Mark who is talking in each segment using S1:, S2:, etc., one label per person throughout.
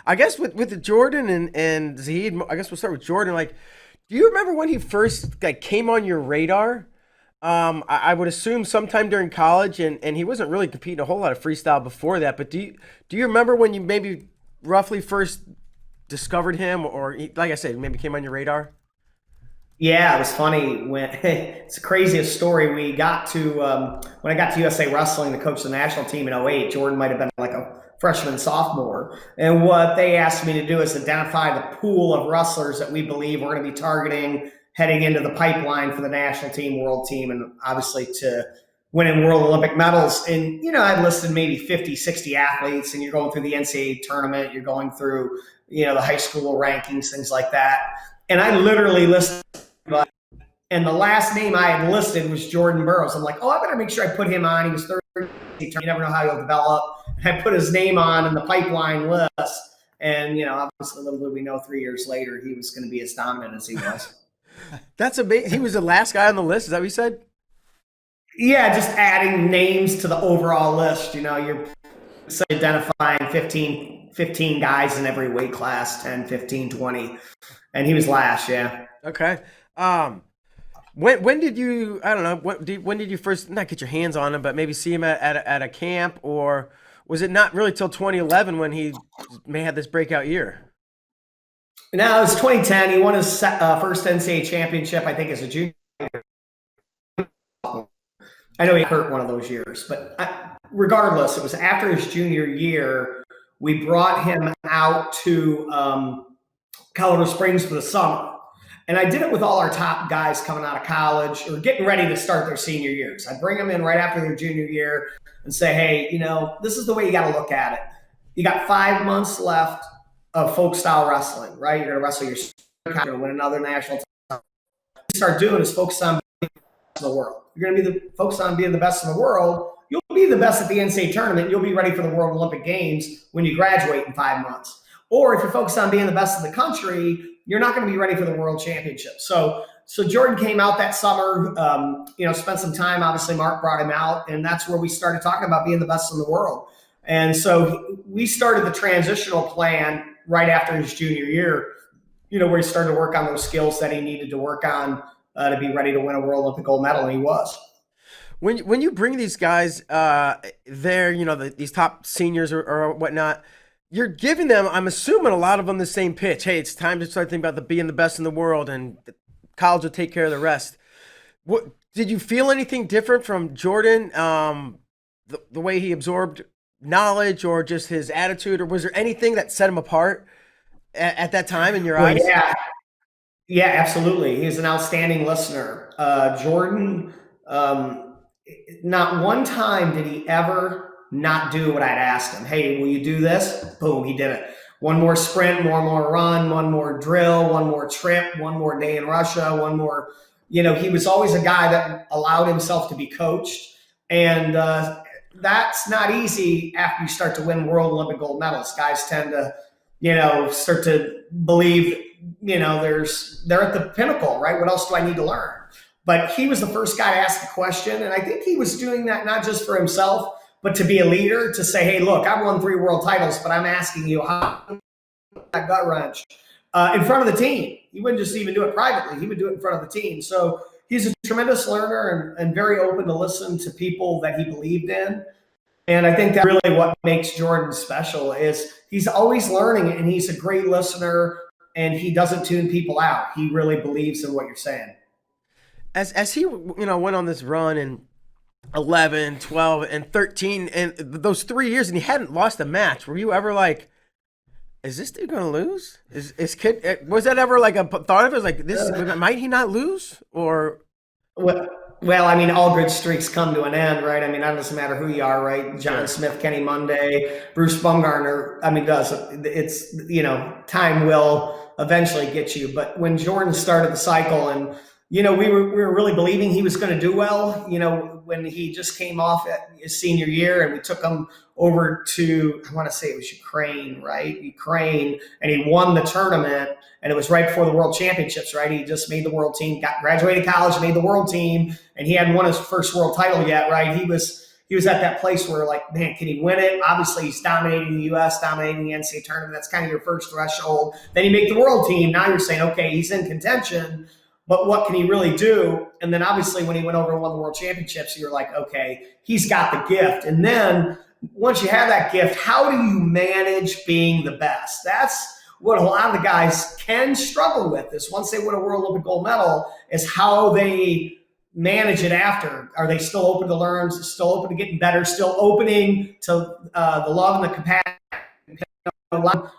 S1: I guess with the Jordan and Zeke, I guess we'll start with Jordan. Like, do you remember when he first like came on your radar? I would assume sometime during college, and he wasn't really competing a whole lot of freestyle before that. But do you remember when you maybe roughly first discovered him, or like I said, maybe came on your radar?
S2: Yeah, it was funny when it's the craziest story. We got to when I got to USA Wrestling to coach the national team in '08. Jordan might have been like a freshman, sophomore, and what they asked me to do is identify the pool of wrestlers that we believe we're going to be targeting heading into the pipeline for the national team, world team, and obviously to winning world Olympic medals. And I'd listed maybe 50, 60 athletes, and you're going through the NCAA tournament, you're going through the high school rankings, things like that. And I literally listed, and the last name I had listed was Jordan Burroughs. I'm like, oh, I better make sure I put him on. He was 30. You never know how he'll develop. And I put his name on in the pipeline list. And, obviously, little did we know 3 years later, he was going to be as dominant as he was.
S1: That's amazing. He was the last guy on the list. Is that what you said?
S2: Yeah, just adding names to the overall list. You're identifying 15 guys in every weight class, 10, 15, 20. And he was last, yeah.
S1: Okay. When did you, I don't know, when did you first not get your hands on him, but maybe see him at a camp, or was it not really till 2011 when he may have this breakout year?
S2: No, it was 2010. He won his first NCAA championship, I think, as a junior. I know he hurt one of those years, but regardless, it was after his junior year. We brought him out to Colorado Springs for the summer. And I did it with all our top guys coming out of college or getting ready to start their senior years. I bring them in right after their junior year and say, hey, this is the way you got to look at it. You got 5 months left of folk style wrestling, right? You're going to wrestle your you're going to win another national title. What you start doing is focus on being the best in the world. You're going to be focused on being the best in the world. You'll be the best at the NCAA tournament. You'll be ready for the World Olympic Games when you graduate in 5 months. Or if you're focused on being the best in the country, you're not going to be ready for the World Championship. So Jordan came out that summer, spent some time. Obviously, Mark brought him out, and that's where we started talking about being the best in the world. And so we started the transitional plan right after his junior year, where he started to work on those skills that he needed to work on to be ready to win a World Olympic gold medal, and he was.
S1: When you bring these guys there, these top seniors or whatnot, you're giving them, I'm assuming, a lot of them the same pitch. Hey, it's time to start thinking about being the best in the world, and college will take care of the rest. What did you feel anything different from Jordan? The way he absorbed knowledge, or just his attitude, or was there anything that set him apart at that time in your
S2: Well,
S1: eyes?
S2: yeah, absolutely. He's an outstanding listener. Jordan, not one time did he ever not do what I'd asked him. Hey, will you do this? Boom, he did it. One more sprint, one more run, one more drill, one more trip, one more day in Russia, one more. He was always a guy that allowed himself to be coached. And that's not easy after you start to win World Olympic gold medals. Guys tend to, start to believe, they're at the pinnacle, right? What else do I need to learn? But he was the first guy to ask the question. And I think he was doing that not just for himself, but to be a leader, to say, hey, look, I've won 3 world titles, but I'm asking you how that gut wrench in front of the team. He wouldn't just even do it privately. He would do it in front of the team. So he's a tremendous learner and very open to listen to people that he believed in. And I think that's really what makes Jordan special is he's always learning, and he's a great listener, and he doesn't tune people out. He really believes in what you're saying.
S1: As he went on this run and 11, 12, and 13, and those 3 years, and he hadn't lost a match. Were you ever like, is this dude going to lose? Was that ever like a thought of it? Like, might he not lose? Or
S2: well, I mean, all good streaks come to an end, right? I mean, it doesn't matter who you are, right? John Smith, Kenny Monday, Bruce Bumgarner. I mean, time will eventually get you. But when Jordan started the cycle, and we were really believing he was going to do well. When he just came off at his senior year, and we took him over to, I want to say it was Ukraine, right? Ukraine, and he won the tournament, and it was right before the World Championships, right? He just made the world team, graduated college, made the world team, and he hadn't won his first world title yet, right? He was he was at that place where, like, man, can he win it? Obviously, he's dominating the U.S., dominating the NCAA tournament. That's kind of your first threshold. Then you make the world team. Now you're saying, okay, he's in contention, but what can he really do? And then obviously when he went over and won the world championships, you're like, okay, he's got the gift. And then once you have that gift, how do you manage being the best? That's what a lot of the guys can struggle with, is once they win a World Olympic gold medal, is how they manage it after. Are they still open to learn, still open to getting better, still opening to the love and the compassion?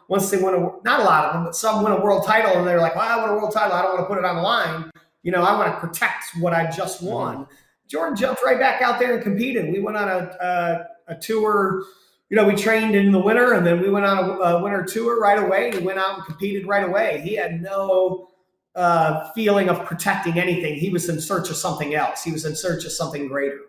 S2: Once they win not a lot of them, but some win a world title and they're like, well, I won a world title, I don't want to put it on the line. I want to protect what I just won. Jordan jumped right back out there and competed. We went on a tour. We trained in the winter, and then we went on a winter tour right away. He went out and competed right away. He had no feeling of protecting anything. He was in search of something else. He was in search of something greater.